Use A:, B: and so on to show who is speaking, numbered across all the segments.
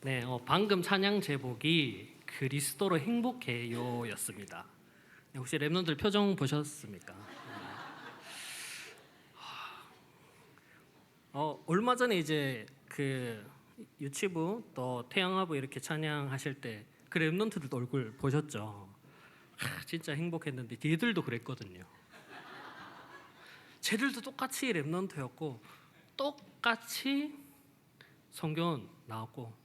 A: 네, 방금 찬양 제목이 그리스도로 행복해요였습니다. 네, 혹시 랩런들 표정 보셨습니까? 얼마 전에 이제 그 유치부 또 태양아부 이렇게 찬양하실 때 그 랩런트들 얼굴 보셨죠? 진짜 행복했는데 얘들도 그랬거든요. 쟤들도 똑같이 랩런트였고 똑같이 성경 나왔고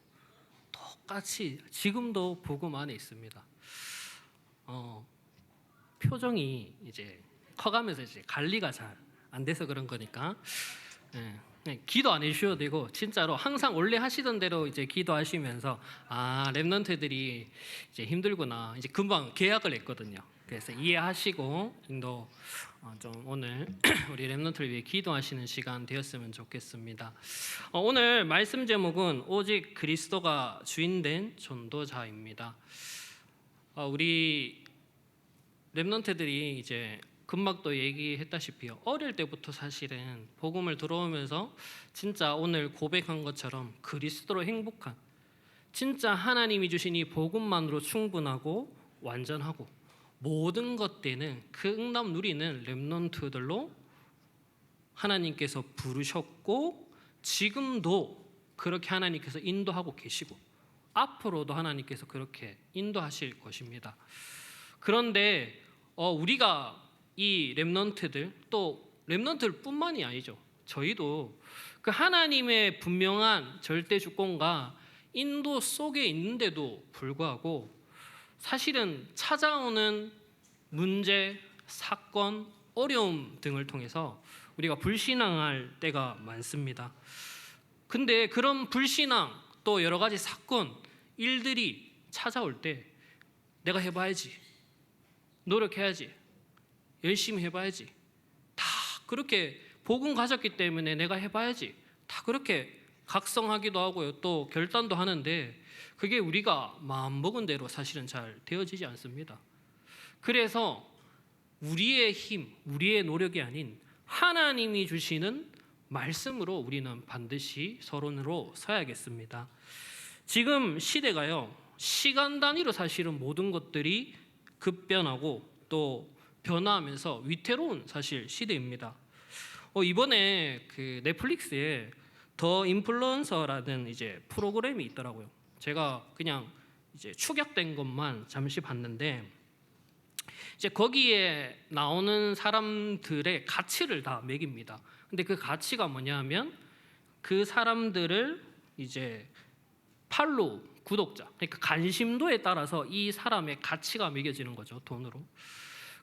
A: 똑같이 지금도 복음 안에 있습니다. 표정이 이제 커가면서 이제 관리가 잘 안 돼서 그런 거니까 기도 안 해주셔도 되고 진짜로 항상 원래 하시던 대로 이제 기도하시면서 랩런트들이 이제 힘들구나 이제 금방 계약을 했거든요. 그래서 이해하시고 인도 좀 오늘 우리 랩런트를 위해 기도하시는 시간 되었으면 좋겠습니다. 오늘 말씀 제목은 오직 그리스도가 주인된 전도자입니다. 우리 랩런트들이 이제 금방도 얘기했다시피 어릴 때부터 사실은 복음을 들어오면서 진짜 오늘 고백한 것처럼 그리스도로 행복한 진짜 하나님이 주신 이 복음만으로 충분하고 완전하고 모든 것 때는 그 응답 누리는 랩런트들로 하나님께서 부르셨고 지금도 그렇게 하나님께서 인도하고 계시고 앞으로도 하나님께서 그렇게 인도하실 것입니다. 그런데 우리가 이 랩런트들 또 랩런트들 뿐만이 아니죠. 저희도 그 하나님의 분명한 절대 주권과 인도 속에 있는데도 불구하고 사실은 찾아오는 문제, 사건, 어려움 등을 통해서 우리가 불신앙할 때가 많습니다. 근데 그런 불신앙 또 여러 가지 사건, 일들이 찾아올 때 내가 해봐야지, 노력해야지, 열심히 해봐야지 다 그렇게 복음 가졌기 때문에 내가 해봐야지 다 그렇게 각성하기도 하고요. 또 결단도 하는데 그게 우리가 마음먹은 대로 사실은 잘 되어지지 않습니다. 그래서 우리의 힘, 우리의 노력이 아닌 하나님이 주시는 말씀으로 우리는 반드시 서론으로 서야겠습니다. 지금 시대가요, 시간 단위로 사실은 모든 것들이 급변하고 또 변화하면서 위태로운 사실 시대입니다. 이번에 그 넷플릭스에 더 인플루언서라는 이제 프로그램이 있더라고요. 제가 그냥 이제 축약된 것만 잠시 봤는데 이제 거기에 나오는 사람들의 가치를 다 매깁니다. 근데 그 가치가 뭐냐면 그 사람들을 이제 팔로우, 구독자, 그러니까 관심도에 따라서 이 사람의 가치가 매겨지는 거죠, 돈으로.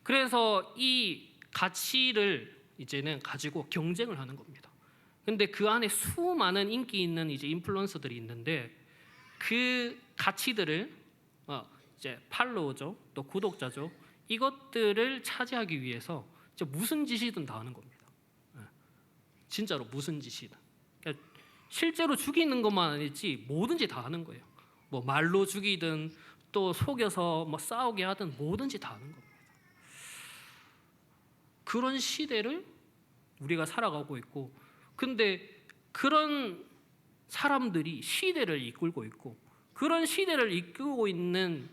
A: 그래서 이 가치를 이제는 가지고 경쟁을 하는 겁니다. 근데 그 안에 수많은 인기 있는 이제 인플루언서들이 있는데 그 가치들을 이제 팔로워죠, 또 구독자죠, 이것들을 차지하기 위해서 무슨 짓이든 다 하는 겁니다. 진짜로 무슨 짓이든. 그러니까 실제로 죽이는 것만 아니지 뭐든지 다 하는 거예요. 뭐 말로 죽이든 또 속여서 뭐 싸우게 하든 뭐든지 다 하는 겁니다. 그런 시대를 우리가 살아가고 있고, 근데 그런 사람들이 시대를 이끌고 있고 그런 시대를 이끌고 있는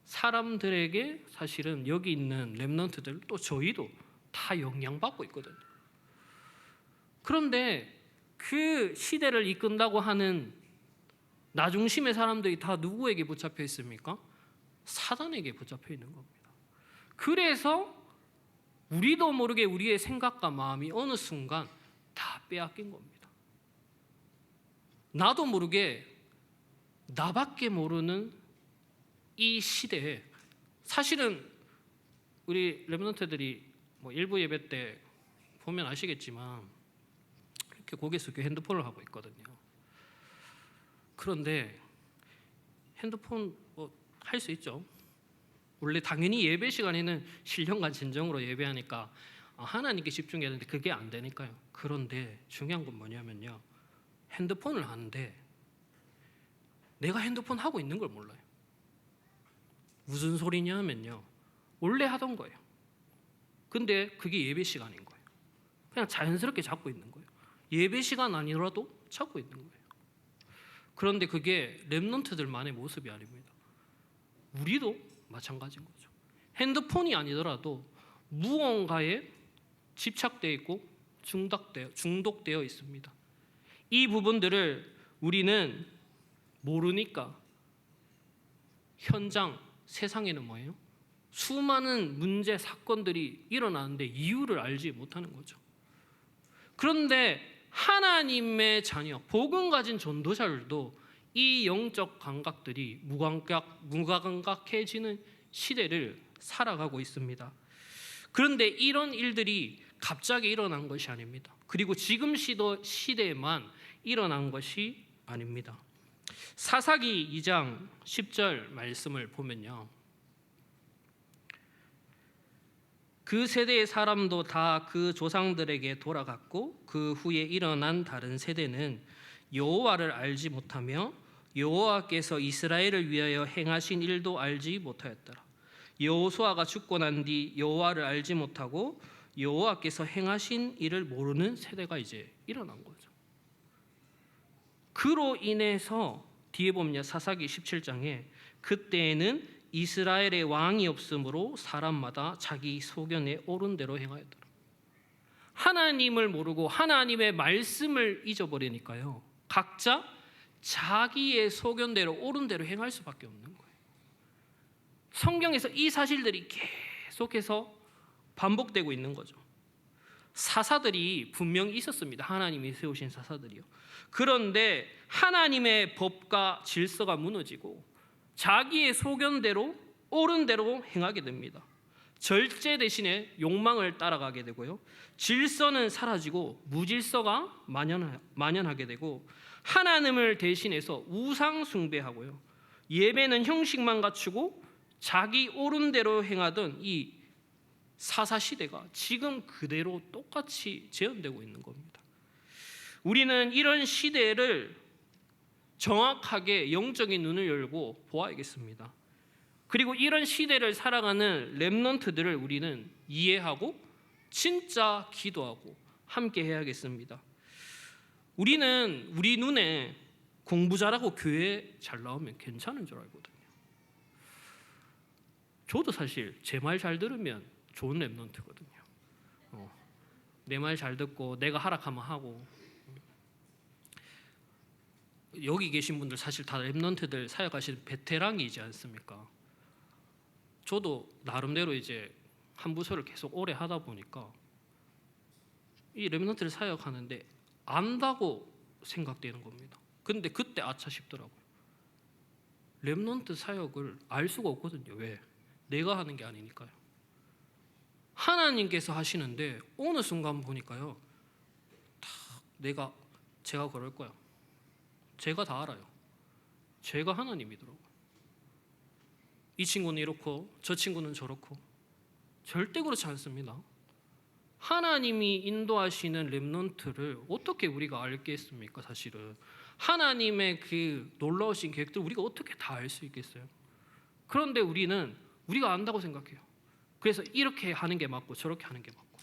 A: 사람들에게 사실은 여기 있는 랩런트들 또 저희도 다 영향받고 있거든요. 그런데 그 시대를 이끈다고 하는 나 중심의 사람들이 다 누구에게 붙잡혀 있습니까? 사단에게 붙잡혀 있는 겁니다. 그래서 우리도 모르게 우리의 생각과 마음이 어느 순간 다 빼앗긴 겁니다. 나도 모르게 나밖에 모르는 이 시대에 사실은 우리 랩런트들이 뭐 일부 예배 때 보면 아시겠지만 이렇게 고개 숙여 핸드폰을 하고 있거든요. 그런데 핸드폰 할 수 있죠. 원래 당연히 예배 시간에는 신령과 진정으로 예배하니까 하나님께 집중해야 되는데 그게 안 되니까요. 그런데 중요한 건 뭐냐면요, 핸드폰을 하는데 내가 핸드폰 하고 있는 걸 몰라요. 무슨 소리냐 하면요, 원래 하던 거예요. 근데 그게 예배 시간인 거예요. 그냥 자연스럽게 잡고 있는 거예요. 예배 시간 아니더라도 잡고 있는 거예요. 그런데 그게 렘넌트들만의 모습이 아닙니다. 우리도 마찬가지인 거죠. 핸드폰이 아니더라도 무언가에 집착되어 있고 중독되어 있습니다. 이 부분들을 우리는 모르니까 현장 세상에는 뭐예요? 수많은 문제 사건들이 일어나는데 이유를 알지 못하는 거죠. 그런데 하나님의 자녀, 복음 가진 전도자들도 이 영적 감각들이 무감각해지는 시대를 살아가고 있습니다. 그런데 이런 일들이 갑자기 일어난 것이 아닙니다. 그리고 지금 시대에만 일어난 것이 아닙니다. 사사기 2장 10절 말씀을 보면요, 그 세대의 사람도 다 그 조상들에게 돌아갔고 그 후에 일어난 다른 세대는 여호와를 알지 못하며 여호와께서 이스라엘을 위하여 행하신 일도 알지 못하였더라. 여호수아가 죽고 난 뒤 여호와를 알지 못하고 여호와께서 행하신 일을 모르는 세대가 이제 일어난 거죠. 그로 인해서 뒤에 보면 사사기 17장에 그때에는 이스라엘의 왕이 없으므로 사람마다 자기 소견에 옳은 대로 행하였더라. 하나님을 모르고 하나님의 말씀을 잊어버리니까요, 각자 자기의 소견대로 옳은 대로 행할 수밖에 없는 거예요. 성경에서 이 사실들이 계속해서 반복되고 있는 거죠. 사사들이 분명히 있었습니다. 하나님이 세우신 사사들이요. 그런데 하나님의 법과 질서가 무너지고 자기의 소견대로 옳은 대로 행하게 됩니다. 절제 대신에 욕망을 따라가게 되고요, 질서는 사라지고 무질서가 만연하게 되고 하나님을 대신해서 우상 숭배하고요, 예배는 형식만 갖추고 자기 옳은 대로 행하던 이 사사 시대가 지금 그대로 똑같이 재현되고 있는 겁니다. 우리는 이런 시대를 정확하게 영적인 눈을 열고 보아야겠습니다. 그리고 이런 시대를 살아가는 렘넌트들을 우리는 이해하고 진짜 기도하고 함께 해야겠습니다. 우리는 우리 눈에 공부 잘하고 교회 잘 나오면 괜찮은 줄 알거든요. 저도 사실 제 말 잘 들으면 좋은 렘넌트거든요. 내 말 잘 듣고 내가 하락하면 하고. 여기 계신 분들 사실 다 렘넌트들 사역하시는 베테랑이지 않습니까? 저도 나름대로 이제 한 부서를 계속 오래 하다 보니까 이 렘넌트를 사역하는데 안다고 생각되는 겁니다. 근데 그때 아차 싶더라고요. 렘넌트 사역을 알 수가 없거든요. 왜? 내가 하는 게 아니니까요. 하나님께서 하시는데 어느 순간 보니까요, 제가 그럴 거야. 제가 다 알아요. 제가 하나님이더라고요. 이 친구는 이렇고 저 친구는 저렇고. 절대 그렇지 않습니다. 하나님이 인도하시는 렘넌트를 어떻게 우리가 알겠습니까? 사실은 하나님의 그 놀라우신 계획들 우리가 어떻게 다 알 수 있겠어요? 그런데 우리는 우리가 안다고 생각해요. 그래서 이렇게 하는 게 맞고 저렇게 하는 게 맞고.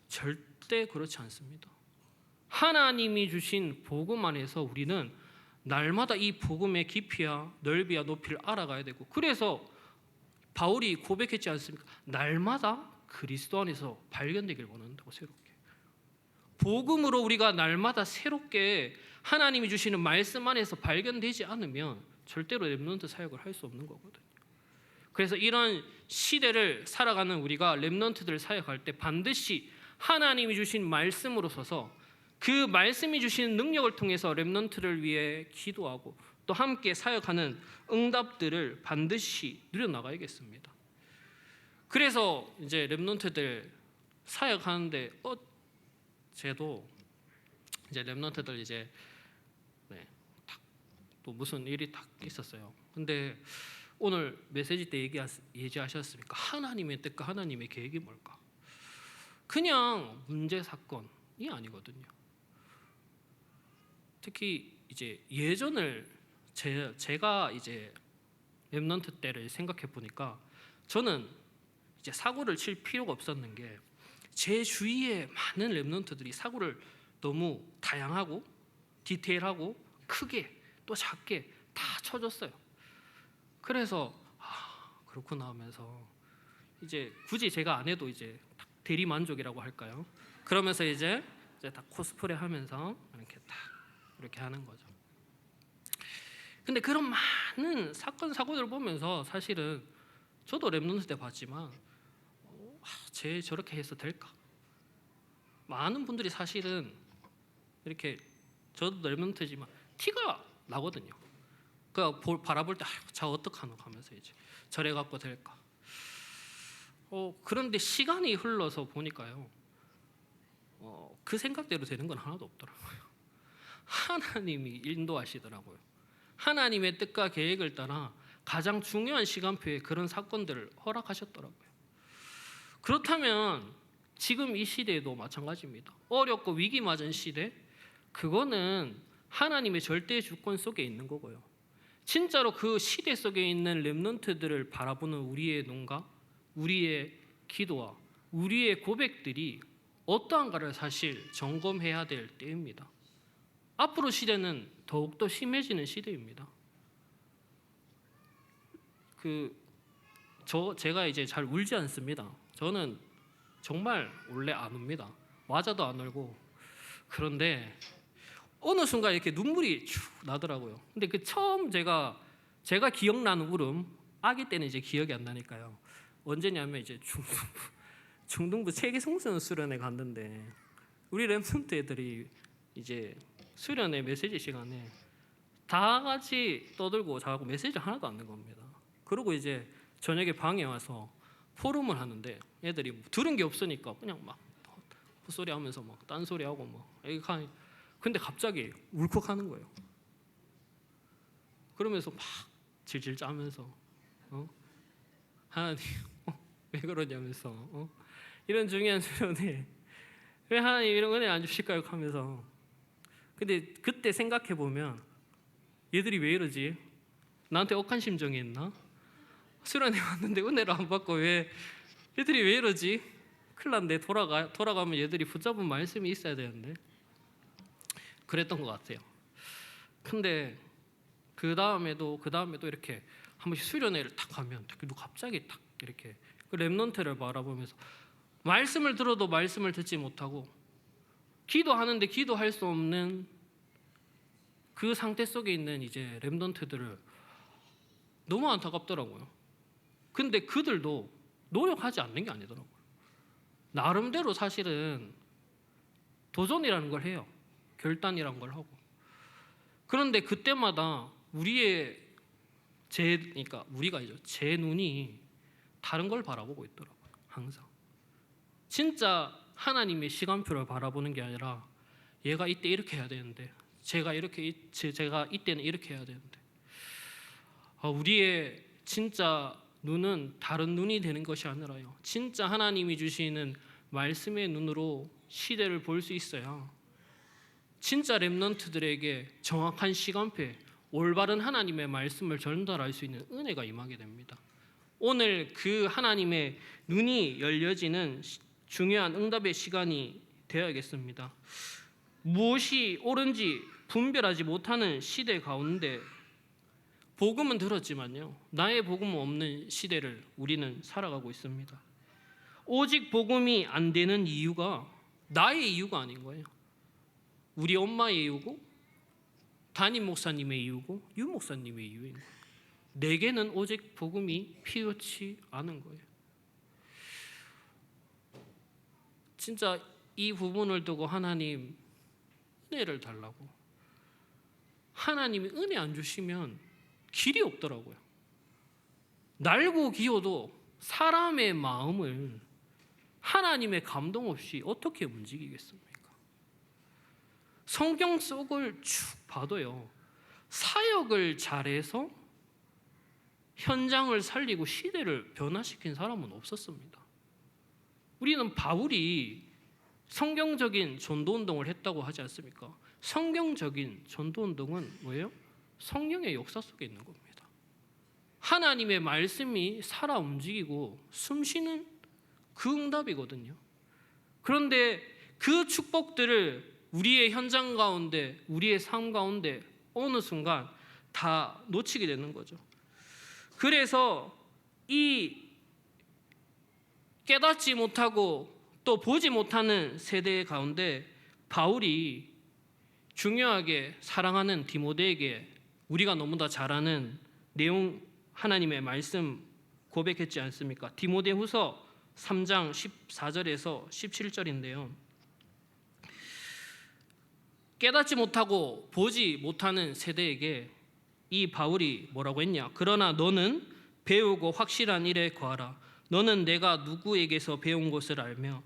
A: 절대 그렇지 않습니다. 하나님이 주신 복음 안에서 우리는 날마다 이 복음의 깊이와 넓이와 높이를 알아가야 되고, 그래서 바울이 고백했지 않습니까? 날마다 그리스도 안에서 발견되길 원한다고. 새롭게 복음으로 우리가 날마다 새롭게 하나님이 주시는 말씀 안에서 발견되지 않으면 절대로 렘넌트 사역을 할 수 없는 거거든요. 그래서 이런 시대를 살아가는 우리가 렘넌트들 사역할 때 반드시 하나님이 주신 말씀으로 서서 그 말씀이 주시는 능력을 통해서 렘넌트를 위해 기도하고 또 함께 사역하는 응답들을 반드시 누려나가야겠습니다. 그래서 이제 렘넌트들 사역하는데 쟤도 이제 렘넌트들 이제 또 무슨 일이 딱 있었어요. 근데 오늘 메시지 때 얘기하셨습니까? 하나님의 뜻과 하나님의 계획이 뭘까? 그냥 문제 사건이 아니거든요. 특히 이제 예전을 제가 이제 렘넌트 때를 생각해 보니까 저는 이제 사고를 칠 필요가 없었는 게 제 주위에 많은 렘넌트들이 사고를 너무 다양하고 디테일하고 크게 또 작게 다 쳐줬어요. 그래서 그렇구나 하면서 이제 굳이 제가 안 해도 이제 대리 만족이라고 할까요? 그러면서 이제 다 코스프레 하면서 이렇게 딱 이렇게 하는 거죠. 근데 그런 많은 사건 사고들을 보면서 사실은 저도 랩런트 때 봤지만 쟤 저렇게 해서 될까? 많은 분들이 사실은 이렇게 저도 랩런트지만 티가 나거든요. 그 바라볼 때 자 어떡하노 하면서 이제 저래 갖고 될까? 그런데 시간이 흘러서 보니까요. 그 생각대로 되는 건 하나도 없더라고요. 하나님이 인도하시더라고요. 하나님의 뜻과 계획을 따라 가장 중요한 시간표에 그런 사건들을 허락하셨더라고요. 그렇다면 지금 이 시대에도 마찬가지입니다. 어렵고 위기 맞은 시대, 그거는 하나님의 절대 주권 속에 있는 거고요. 진짜로 그 시대 속에 있는 렘넌트들을 바라보는 우리의 눈과 우리의 기도와 우리의 고백들이 어떠한가를 사실 점검해야 될 때입니다. 앞으로 시대는 더욱더 심해지는 시대입니다. 제가 이제 잘 울지 않습니다. 저는 정말 원래 안 웁니다. 맞아도 안 울고. 그런데 어느 순간 이렇게 눈물이 쭉 나더라고요. 근데 그 처음 제가 기억나는 울음, 아기 때는 이제 기억이 안 나니까요. 언제냐면 이제 중등부 세계 송선 수련회 갔는데 우리 랩런트 애들이 이제 수련회 메시지 시간에 다 같이 떠들고 자고 메시지 하나도 안 는 겁니다. 그리고 이제 저녁에 방에 와서 포럼을 하는데 애들이 들은 게 없으니까 그냥 막 헛소리 하면서 막 딴소리 하고 막 근데 갑자기 울컥하는 거예요. 그러면서 막 질질 짜면서 하나님 왜 그러냐면서 이런 중요한 수련회 왜 하나님 이런 은혜 안 주실까요? 하면서 근데 그때 생각해 보면 얘들이 왜 이러지? 나한테 억한 심정이 있나? 수련회 왔는데 은혜를 안 받고 왜 얘들이 왜 이러지? 큰일 났네. 돌아가면 얘들이 붙잡은 말씀이 있어야 되는데 그랬던 것 같아요. 근데 그 다음에도 이렇게 한 번씩 수련회를 딱 가면 갑자기 딱 이렇게 그 렘넌트를 바라보면서 말씀을 들어도 말씀을 듣지 못하고 기도하는데 기도할 수 없는 그 상태 속에 있는 이제 렘넌트들을 너무 안타깝더라고요. 근데 그들도 노력하지 않는 게 아니더라고요. 나름대로 사실은 도전이라는 걸 해요. 결단이라는 걸 하고. 그런데 그때마다 그러니까 우리가 제 눈이 다른 걸 바라보고 있더라고요. 항상. 진짜 하나님의 시간표를 바라보는 게 아니라 얘가 이때 이렇게 해야 되는데 제가 이때는 이렇게 해야 되는데 우리의 진짜 눈은 다른 눈이 되는 것이 아니라요. 진짜 하나님이 주시는 말씀의 눈으로 시대를 볼 수 있어야 진짜 렘넌트들에게 정확한 시간표에 올바른 하나님의 말씀을 전달할 수 있는 은혜가 임하게 됩니다. 오늘 그 하나님의 눈이 열려지는 중요한 응답의 시간이 되어야겠습니다. 무엇이 옳은지 분별하지 못하는 시대 가운데 복음은 들었지만요, 나의 복음은 없는 시대를 우리는 살아가고 있습니다. 오직 복음이 안 되는 이유가 나의 이유가 아닌 거예요. 우리 엄마의 이유고 담임 목사님의 이유고 유 목사님의 이유인 거예요. 내게는 오직 복음이 필요치 않은 거예요. 진짜 이 부분을 두고 하나님 은혜를 달라고. 하나님이 은혜 안 주시면 길이 없더라고요. 날고 기어도 사람의 마음을 하나님의 감동 없이 어떻게 움직이겠습니까? 성경 속을 쭉 봐도요, 사역을 잘해서 현장을 살리고 시대를 변화시킨 사람은 없었습니다. 우리는 바울이 성경적인 전도운동을 했다고 하지 않습니까? 성경적인 전도운동은 뭐예요? 성령의 역사 속에 있는 겁니다. 하나님의 말씀이 살아 움직이고 숨쉬는 그 응답이거든요. 그런데 그 축복들을 우리의 현장 가운데, 우리의 삶 가운데 어느 순간 다 놓치게 되는 거죠. 그래서 이 깨닫지 못하고 또 보지 못하는 세대 가운데 바울이 중요하게 사랑하는 디모데에게 우리가 너무나 잘 아는 내용, 하나님의 말씀 고백했지 않습니까? 디모데후서 3장 14절에서 17절인데요. 깨닫지 못하고 보지 못하는 세대에게 이 바울이 뭐라고 했냐? 그러나 너는 배우고 확실한 일에 거하라. 너는 내가 누구에게서 배운 것을 알며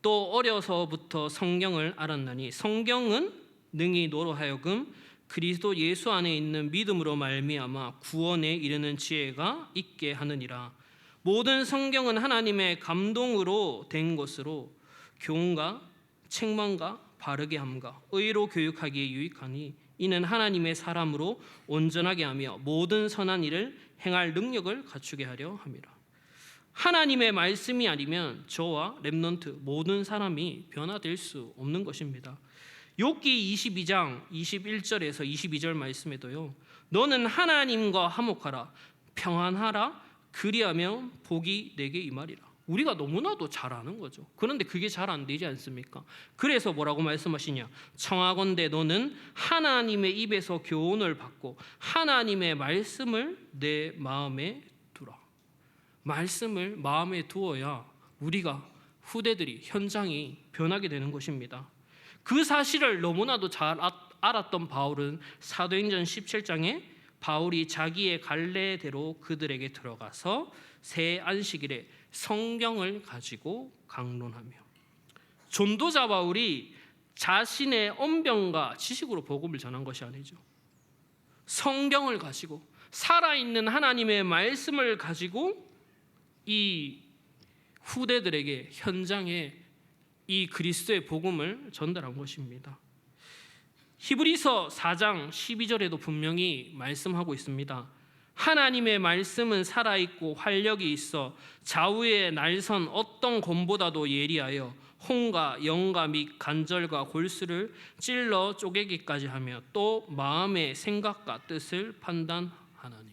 A: 또 어려서부터 성경을 알았나니 성경은 능히 너로 하여금 그리스도 예수 안에 있는 믿음으로 말미암아 구원에 이르는 지혜가 있게 하느니라. 모든 성경은 하나님의 감동으로 된 것으로 교훈과 책망과 바르게 함과 의로 교육하기에 유익하니 이는 하나님의 사람으로 온전하게 하며 모든 선한 일을 행할 능력을 갖추게 하려 함이라. 하나님의 말씀이 아니면 저와 렘넌트 모든 사람이 변화될 수 없는 것입니다. 욥기 22장 21절에서 22절 말씀에도요. 너는 하나님과 화목하라 평안하라 그리하면 복이 내게 임하리라. 우리가 너무나도 잘 아는 거죠. 그런데 그게 잘 안 되지 않습니까? 그래서 뭐라고 말씀하시냐? 청하건대 너는 하나님의 입에서 교훈을 받고 하나님의 말씀을 내 마음에 두라. 말씀을 마음에 두어야 우리가 후대들이 현장이 변하게 되는 것입니다. 그 사실을 너무나도 잘 알았던 바울은 사도행전 17장에 바울이 자기의 갈래대로 그들에게 들어가서 새 안식일에 성경을 가지고 강론하며 전도자 바울이 자신의 언변과 지식으로 복음을 전한 것이 아니죠. 성경을 가지고 살아있는 하나님의 말씀을 가지고 이 후대들에게 현장에 이 그리스도의 복음을 전달한 것입니다. 히브리서 4장 12절에도 분명히 말씀하고 있습니다. 하나님의 말씀은 살아있고 활력이 있어 좌우의 날선 어떤 검보다도 예리하여 혼과 영과 및 관절과 골수를 찔러 쪼개기까지 하며 또 마음의 생각과 뜻을 판단하나니.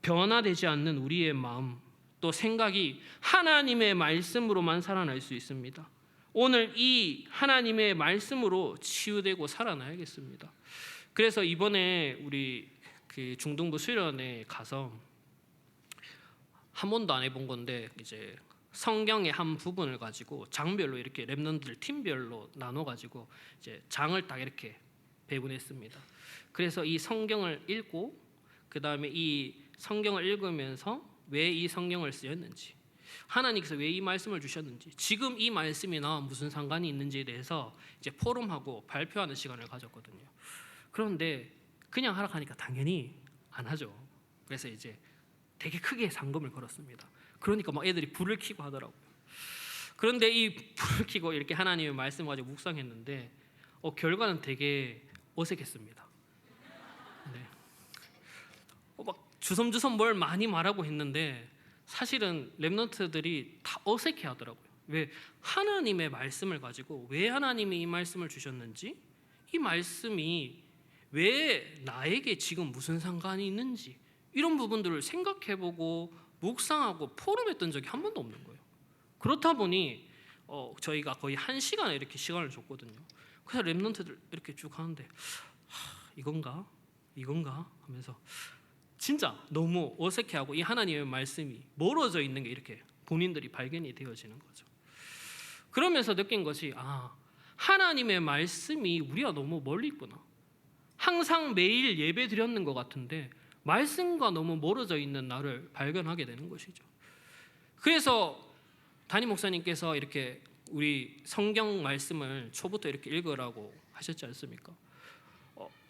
A: 변화되지 않는 우리의 마음 또 생각이 하나님의 말씀으로만 살아날 수 있습니다. 오늘 이 하나님의 말씀으로 치유되고 살아나야겠습니다. 그래서 이번에 우리 그 중등부 수련회 가서 한 번도 안 해본 건데 이제 성경의 한 부분을 가지고 장별로 이렇게 렘넌트들 팀별로 나눠 가지고 이제 장을 딱 이렇게 배분했습니다. 그래서 이 성경을 읽고 그 다음에 이 성경을 읽으면서 왜 이 성경을 쓰였는지, 하나님께서 왜 이 말씀을 주셨는지, 지금 이 말씀이 나와 무슨 상관이 있는지에 대해서 이제 포럼하고 발표하는 시간을 가졌거든요. 그런데 그냥 하라 하니까 당연히 안 하죠. 그래서 이제 되게 크게 상금을 걸었습니다. 그러니까 막 애들이 불을 켜고 하더라고요. 그런데 이 불을 켜고 이렇게 하나님의 말씀을 가지고 묵상했는데 결과는 되게 어색했습니다. 네. 막 주섬주섬 뭘 많이 말하고 했는데 사실은 렘넌트들이 다 어색해 하더라고요. 왜? 하나님의 말씀을 가지고 왜 하나님이 이 말씀을 주셨는지, 이 말씀이 왜 나에게 지금 무슨 상관이 있는지 이런 부분들을 생각해보고 묵상하고 포럼했던 적이 한 번도 없는 거예요. 그렇다 보니 저희가 거의 1시간에 이렇게 시간을 줬거든요. 그래서 렘넌트들 이렇게 쭉 하는데 이건가 하면서 진짜 너무 어색해하고 이 하나님의 말씀이 멀어져 있는 게 이렇게 본인들이 발견이 되어지는 거죠. 그러면서 느낀 것이 하나님의 말씀이 우리가 너무 멀리 있구나. 항상 매일 예배 드렸는 것 같은데 말씀과 너무 멀어져 있는 나를 발견하게 되는 것이죠. 그래서 담임 목사님께서 이렇게 우리 성경 말씀을 초부터 이렇게 읽으라고 하셨지 않습니까?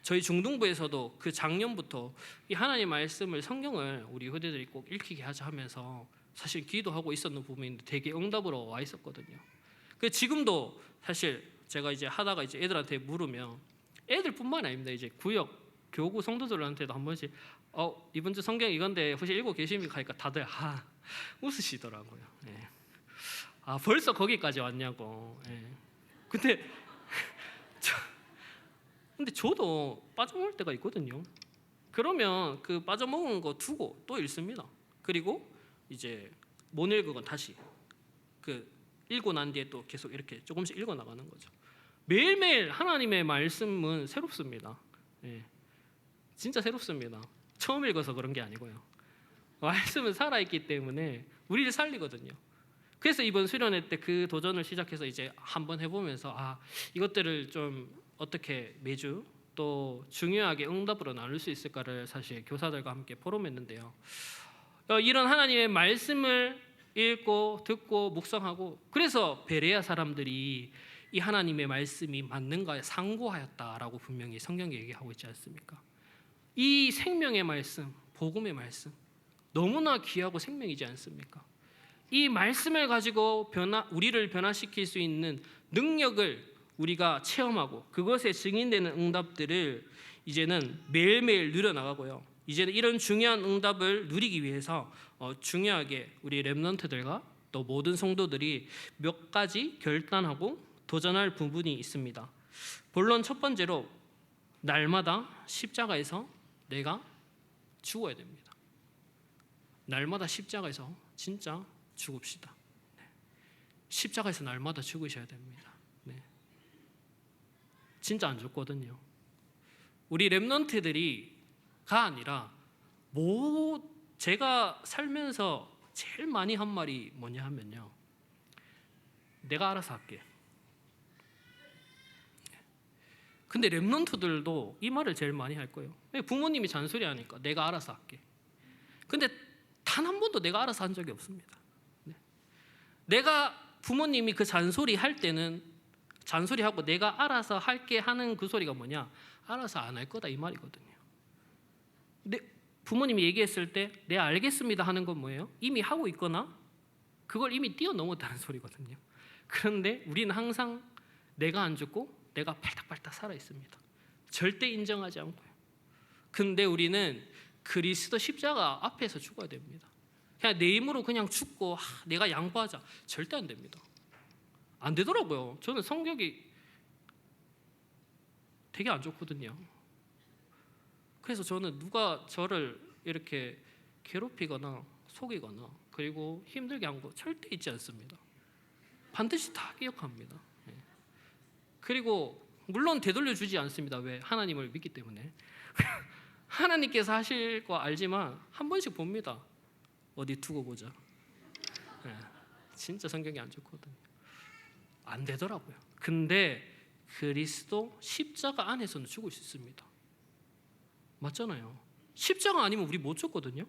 A: 저희 중등부에서도 그 작년부터 이 하나님 말씀을 성경을 우리 후대들이 꼭 읽히게 하자 하면서 사실 기도하고 있었는 부분인데 되게 응답으로 와 있었거든요. 그 지금도 사실 제가 이제 하다가 이제 애들한테 물으면 애들뿐만 아닙니다. 이제 구역 교구 성도들한테도 한 번씩 이번 주 성경 이건데 혹시 읽고 계십니까? 하니까 다들 웃으시더라고요. 예. 벌써 거기까지 왔냐고. 예. 근데 근데 저도 빠져먹을 때가 있거든요. 그러면 그 빠져먹은 거 두고 또 읽습니다. 그리고 이제 못 읽은 건 다시 그 읽고 난 뒤에 또 계속 이렇게 조금씩 읽어 나가는 거죠. 매일매일 하나님의 말씀은 새롭습니다. 예, 진짜 새롭습니다. 처음 읽어서 그런 게 아니고요. 말씀은 살아있기 때문에 우리를 살리거든요. 그래서 이번 수련회 때 그 도전을 시작해서 이제 한번 해보면서 이것들을 좀 어떻게 매주 또 중요하게 응답으로 나눌 수 있을까를 사실 교사들과 함께 포럼했는데요. 이런 하나님의 말씀을 읽고 듣고 묵상하고, 그래서 베레아 사람들이 이 하나님의 말씀이 맞는가에 상고하였다라고 분명히 성경에 얘기하고 있지 않습니까? 이 생명의 말씀, 복음의 말씀 너무나 귀하고 생명이지 않습니까? 이 말씀을 가지고 우리를 변화시킬 수 있는 능력을 우리가 체험하고 그것에 증인되는 응답들을 이제는 매일매일 누려나가고요. 이제는 이런 중요한 응답을 누리기 위해서 중요하게 우리 렘넌트들과 또 모든 성도들이 몇 가지 결단하고 도전할 부분이 있습니다. 본론 첫 번째로, 날마다 십자가에서 내가 죽어야 됩니다. 날마다 십자가에서 진짜 죽읍시다. 십자가에서 날마다 죽으셔야 됩니다. 진짜 안 죽거든요. 우리 렘넌트들이가 아니라 제가 살면서 제일 많이 한 말이 뭐냐 하면요, 내가 알아서 할게. 근데 렘넌트들도 이 말을 제일 많이 할 거예요. 부모님이 잔소리하니까 내가 알아서 할게. 근데 단 한 번도 내가 알아서 한 적이 없습니다. 내가 부모님이 그 잔소리 할 때는 잔소리하고 내가 알아서 할게 하는 그 소리가 뭐냐, 알아서 안 할 거다 이 말이거든요. 근데 부모님이 얘기했을 때 네 알겠습니다 하는 건 뭐예요? 이미 하고 있거나 그걸 이미 뛰어넘었다는 소리거든요. 그런데 우리는 항상 내가 안 죽고 내가 팔딱팔딱 살아 있습니다. 절대 인정하지 않고요. 근데 우리는 그리스도 십자가 앞에서 죽어야 됩니다. 그냥 내 힘으로 그냥 죽고 내가 양보하자, 절대 안 됩니다. 안 되더라고요. 저는 성격이 되게 안 좋거든요. 그래서 저는 누가 저를 이렇게 괴롭히거나 속이거나 그리고 힘들게 한 거 절대 잊지 않습니다. 반드시 다 기억합니다. 그리고 물론 되돌려 주지 않습니다. 왜? 하나님을 믿기 때문에. 하나님께서 하실 거 알지만 한 번씩 봅니다. 어디 두고 보자. 진짜 성경이 안 좋거든요. 안 되더라고요. 근데 그리스도 십자가 안에서는 죽을 수 있습니다. 맞잖아요. 십자가 아니면 우리 못 죽거든요.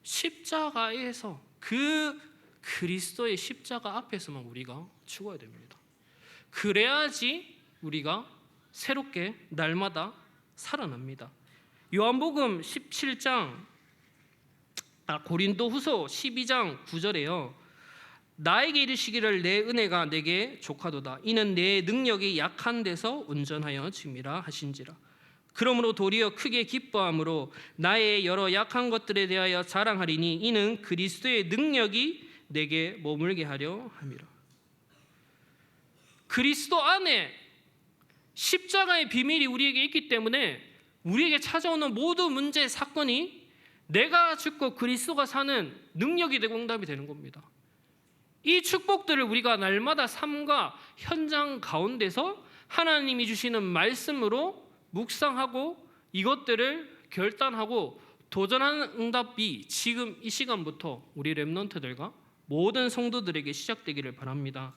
A: 십자가에서 그 그리스도의 십자가 앞에서만 우리가 죽어야 됩니다. 그래야지 우리가 새롭게 날마다 살아납니다. 요한복음 17장 고린도후서 12장 9절에요. 나에게 이르시기를 내 은혜가 내게 족하도다. 이는 내 능력이 약한 데서 온전하여 짐이라 하신지라. 그러므로 도리어 크게 기뻐함으로 나의 여러 약한 것들에 대하여 자랑하리니 이는 그리스도의 능력이 내게 머물게 하려 함이라. 그리스도 안에 십자가의 비밀이 우리에게 있기 때문에 우리에게 찾아오는 모든 문제, 사건이 내가 죽고 그리스도가 사는 능력이 되고 응답이 되는 겁니다. 이 축복들을 우리가 날마다 삶과 현장 가운데서 하나님이 주시는 말씀으로 묵상하고 이것들을 결단하고 도전하는 응답이 지금 이 시간부터 우리 렘넌트들과 모든 성도들에게 시작되기를 바랍니다.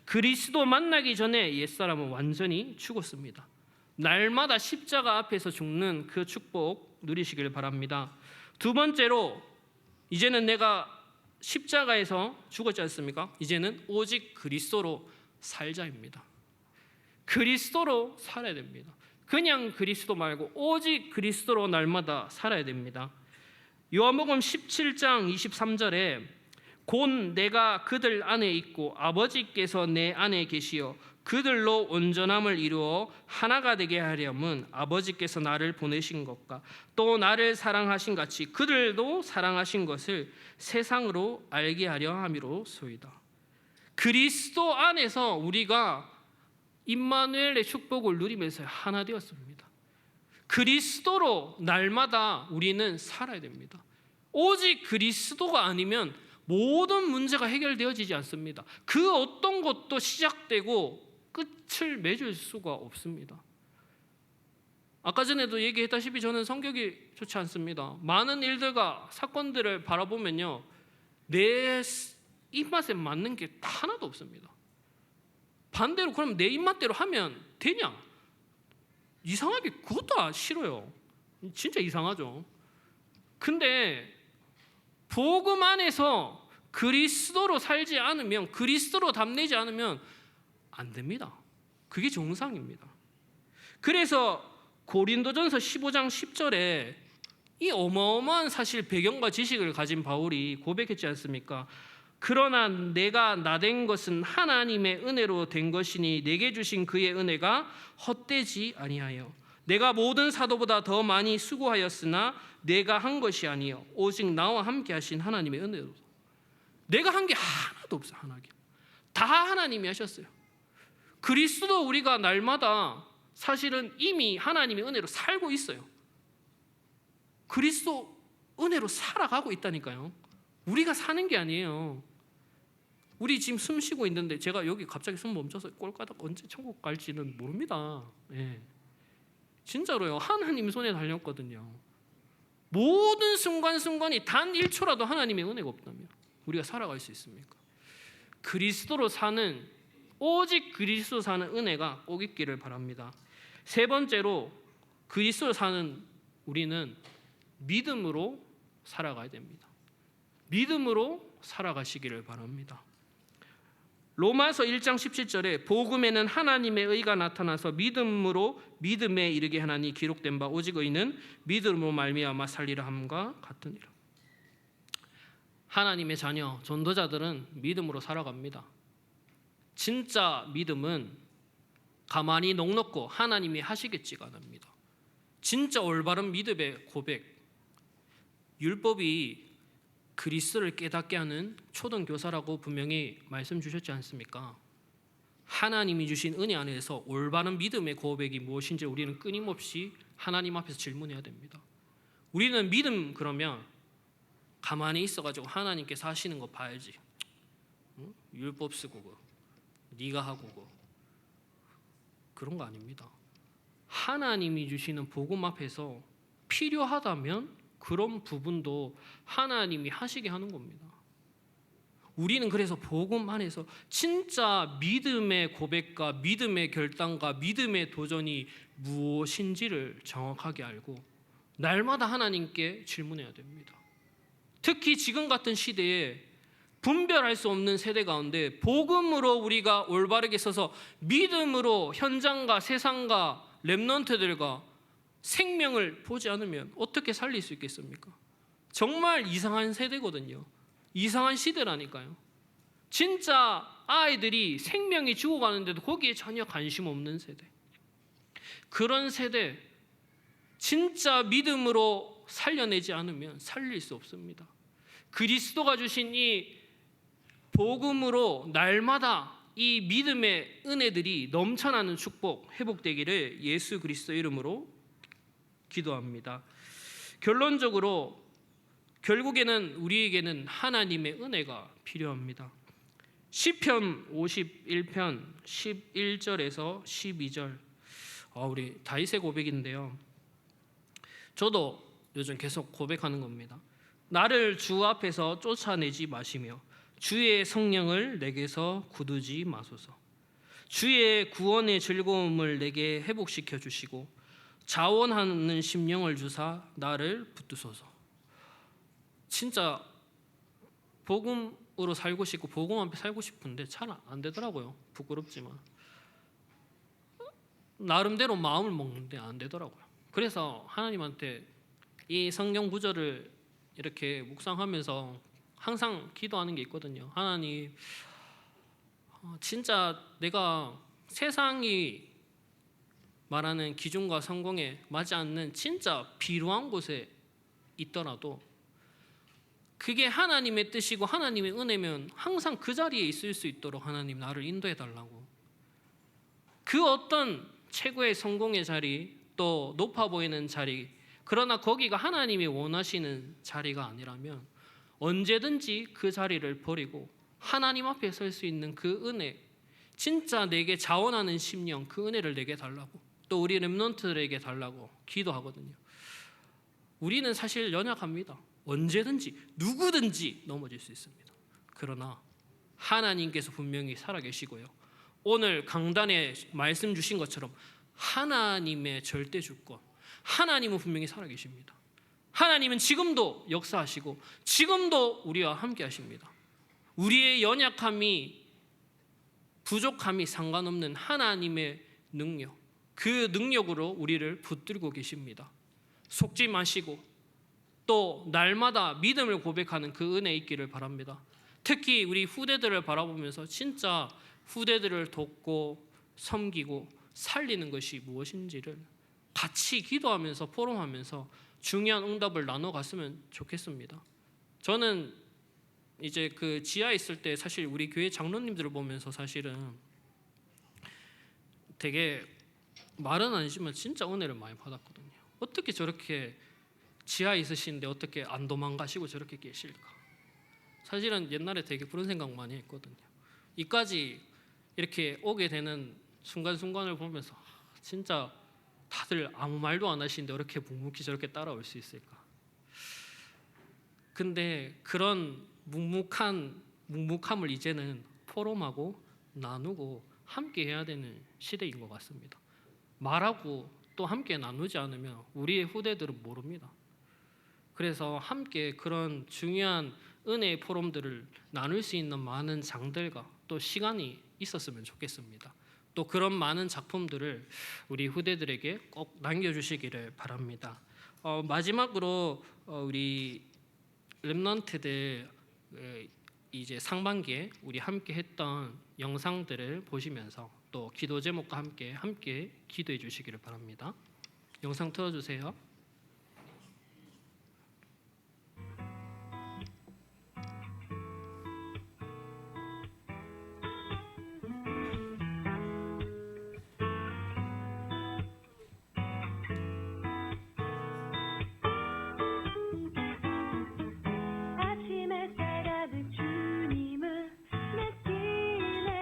A: 그리스도 만나기 전에 옛사람은 완전히 죽었습니다. 날마다 십자가 앞에서 죽는 그 축복 누리시길 바랍니다. 두 번째로, 이제는 내가 십자가에서 죽었지 않습니까? 이제는 오직 그리스도로 살자입니다. 그리스도로 살아야 됩니다. 그냥 그리스도 말고 오직 그리스도로 날마다 살아야 됩니다. 요한복음 17장 23절에 곧 내가 그들 안에 있고 아버지께서 내 안에 계시어 그들로 온전함을 이루어 하나가 되게 하려면 아버지께서 나를 보내신 것과 또 나를 사랑하신 같이 그들도 사랑하신 것을 세상으로 알게 하려 함이로소이다. 그리스도 안에서 우리가 임마누엘의 축복을 누리면서 하나 되었습니다. 그리스도로 날마다 우리는 살아야 됩니다. 오직 그리스도가 아니면 모든 문제가 해결되어지지 않습니다. 그 어떤 것도 시작되고 끝을 맺을 수가 없습니다. 아까 전에도 얘기했다시피 저는 성격이 좋지 않습니다. 많은 일들과 사건들을 바라보면요, 내 입맛에 맞는 게 하나도 없습니다. 반대로 그럼 내 입맛대로 하면 되냐? 이상하게 그것도 싫어요. 진짜 이상하죠. 근데 복음 안에서 그리스도로 살지 않으면, 그리스도로 답내지 않으면 안 됩니다. 그게 정상입니다. 그래서 고린도전서 15장 10절에 이 어마어마한 사실 배경과 지식을 가진 바울이 고백했지 않습니까? 그러나 내가 나된 것은 하나님의 은혜로 된 것이니 내게 주신 그의 은혜가 헛되지 아니하여 내가 모든 사도보다 더 많이 수고하였으나 내가 한 것이 아니요 오직 나와 함께 하신 하나님의 은혜로. 내가 한 게 하나도 없어. 하나도. 다 하나님이 하셨어요. 그리스도 우리가 날마다 사실은 이미 하나님의 은혜로 살고 있어요. 그리스도 은혜로 살아가고 있다니까요. 우리가 사는 게 아니에요. 우리 지금 숨 쉬고 있는데 제가 여기 갑자기 숨 멈춰서 꼴까닥 언제 천국 갈지는 모릅니다. 예. 진짜로요. 하나님 손에 달렸거든요. 모든 순간순간이 단 1초라도 하나님의 은혜가 없다면 우리가 살아갈 수 있습니까? 그리스도로 사는, 오직 그리스도 사는 은혜가 꼭 있기를 바랍니다. 세 번째로 그리스도로 사는 우리는 믿음으로 살아가야 됩니다. 믿음으로 살아가시기를 바랍니다. 로마서 1장 17절에 복음에는 하나님의 의가 나타나서 믿음으로 믿음에 이르게 하나니 기록된 바 오직 의는 믿음으로 말미암아 살리라 함과 같으니라. 하나님의 자녀 전도자들은 믿음으로 살아갑니다. 진짜 믿음은 가만히 넋놓고 하나님이 하시겠지가 않습니다. 진짜 올바른 믿음의 고백. 율법이 그리스도를 깨닫게 하는 초등교사라고 분명히 말씀 주셨지 않습니까? 하나님이 주신 은혜 안에서 올바른 믿음의 고백이 무엇인지 우리는 끊임없이 하나님 앞에서 질문해야 됩니다. 우리는 믿음 그러면 가만히 있어가지고 하나님께서 하시는 거 봐야지. 응? 율법 쓰고 네가 하고 그런 거 아닙니다. 하나님이 주시는 복음 앞에서 필요하다면 그런 부분도 하나님이 하시게 하는 겁니다. 우리는 그래서 복음 안에서 진짜 믿음의 고백과 믿음의 결단과 믿음의 도전이 무엇인지를 정확하게 알고 날마다 하나님께 질문해야 됩니다. 특히 지금 같은 시대에 분별할 수 없는 세대 가운데 복음으로 우리가 올바르게 서서 믿음으로 현장과 세상과 렘넌트들과 생명을 보지 않으면 어떻게 살릴 수 있겠습니까? 정말 이상한 세대거든요. 이상한 시대라니까요. 진짜 아이들이 생명이 죽어가는데도 거기에 전혀 관심 없는 세대. 그런 세대 진짜 믿음으로 살려내지 않으면 살릴 수 없습니다. 그리스도가 주신 이 복음으로 날마다 이 믿음의 은혜들이 넘쳐나는 축복 회복되기를 예수 그리스도 이름으로 기도합니다. 결론적으로 결국에는 우리에게는 하나님의 은혜가 필요합니다. 시편 51편 11절에서 12절 우리 다윗의 고백인데요. 저도 요즘 계속 고백하는 겁니다. 나를 주 앞에서 쫓아내지 마시며 주의 성령을 내게서 굳으지 마소서. 주의 구원의 즐거움을 내게 회복시켜 주시고 자원하는 심령을 주사 나를 붙드소서. 진짜 복음으로 살고 싶고 복음 앞에 살고 싶은데 잘 안 되더라고요. 부끄럽지만 나름대로 마음을 먹는데 안 되더라고요. 그래서 하나님한테 이 성경 구절을 이렇게 묵상하면서 항상 기도하는 게 있거든요. 하나님, 진짜 내가 세상이 말하는 기준과 성공에 맞지 않는 진짜 비루한 곳에 있더라도 그게 하나님의 뜻이고 하나님의 은혜면 항상 그 자리에 있을 수 있도록 하나님 나를 인도해 달라고. 그 어떤 최고의 성공의 자리, 또 높아 보이는 자리, 그러나 거기가 하나님이 원하시는 자리가 아니라면 언제든지 그 자리를 버리고 하나님 앞에 설 수 있는 그 은혜, 진짜 내게 자원하는 심령, 그 은혜를 내게 달라고, 또 우리 렘넌트들에게 달라고 기도하거든요. 우리는 사실 연약합니다. 언제든지 누구든지 넘어질 수 있습니다. 그러나 하나님께서 분명히 살아계시고요, 오늘 강단에 말씀 주신 것처럼 하나님의 절대 주권, 하나님은 분명히 살아계십니다. 하나님은 지금도 역사하시고 지금도 우리와 함께 하십니다. 우리의 연약함이, 부족함이 상관없는 하나님의 능력, 그 능력으로 우리를 붙들고 계십니다. 속지 마시고 또 날마다 믿음을 고백하는 그 은혜 있기를 바랍니다. 특히 우리 후대들을 바라보면서 진짜 후대들을 돕고 섬기고 살리는 것이 무엇인지를 같이 기도하면서 포럼하면서 중요한 응답을 나눠갔으면 좋겠습니다. 저는 이제 그 지하에 있을 때 사실 우리 교회 장로님들을 보면서 사실은 되게, 말은 아니지만 진짜 은혜를 많이 받았거든요. 어떻게 저렇게 지하에 있으시는데 어떻게 안 도망가시고 저렇게 계실까? 사실은 옛날에 되게 그런 생각 많이 했거든요. 이까지 이렇게 오게 되는 순간순간을 보면서 진짜 다들 아무 말도 안 하시는데 이렇게 묵묵히 저렇게 따라올 수 있을까? 근데 그런 묵묵함을 이제는 포럼하고 나누고 함께 해야 되는 시대인 것 같습니다. 말하고 또 함께 나누지 않으면 우리의 후대들은 모릅니다. 그래서 함께 그런 중요한 은혜의 포럼들을 나눌 수 있는 많은 장들과 또 시간이 있었으면 좋겠습니다. 또 그런 많은 작품들을 우리 후대들에게 꼭 남겨주시기를 바랍니다. 마지막으로 우리 렘넌트들 이제 상반기에 우리 함께 했던 영상들을 보시면서 또 기도 제목과 함께 기도해 주시기를 바랍니다. 영상 틀어주세요.
B: 아침 햇살 가득 주님을 느끼네.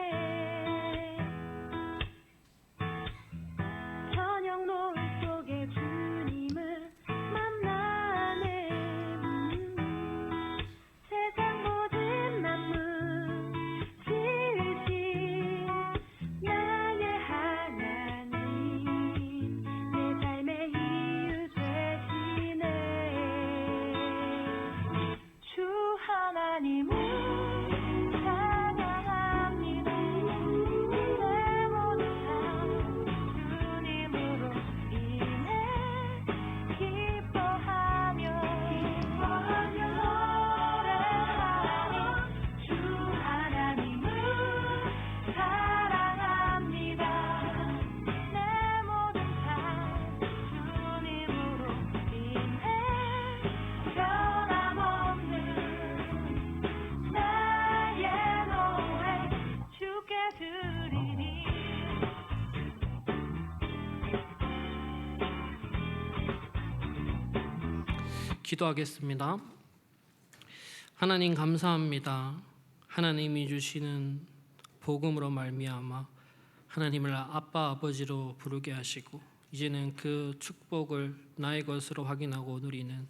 B: 저녁 노을 속에 주님을 만나네. 세상 모든 만물 지으신 나의 하나님, 내 삶의 이유 되시네. 주 하나님을 찬양합니다. 내 모든 삶 주님으로 인해 기뻐하며 노래하니 주 하나님을 사랑합니다. 내 모든 삶 주님으로 인해 변함없는 나의 노래 주께 드리니.
A: 기도하겠습니다. 하나님 감사합니다. 하나님이 주시는 복음으로 말미암아 하나님을 아빠 아버지로 부르게 하시고 이제는 그 축복을 나의 것으로 확인하고 누리는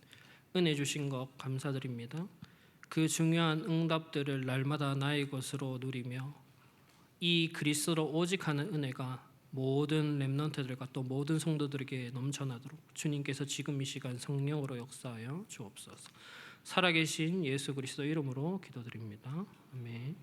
A: 은혜 주신 것 감사드립니다. 그 중요한 응답들을 날마다 나의 것으로 누리며 이 그리스도로 오직하는 은혜가 모든 렘넌트들과 또 모든 성도들에게 넘쳐나도록 주님께서 지금 이 시간 성령으로 역사하여 주옵소서. 살아계신 예수 그리스도 이름으로 기도드립니다. 아멘.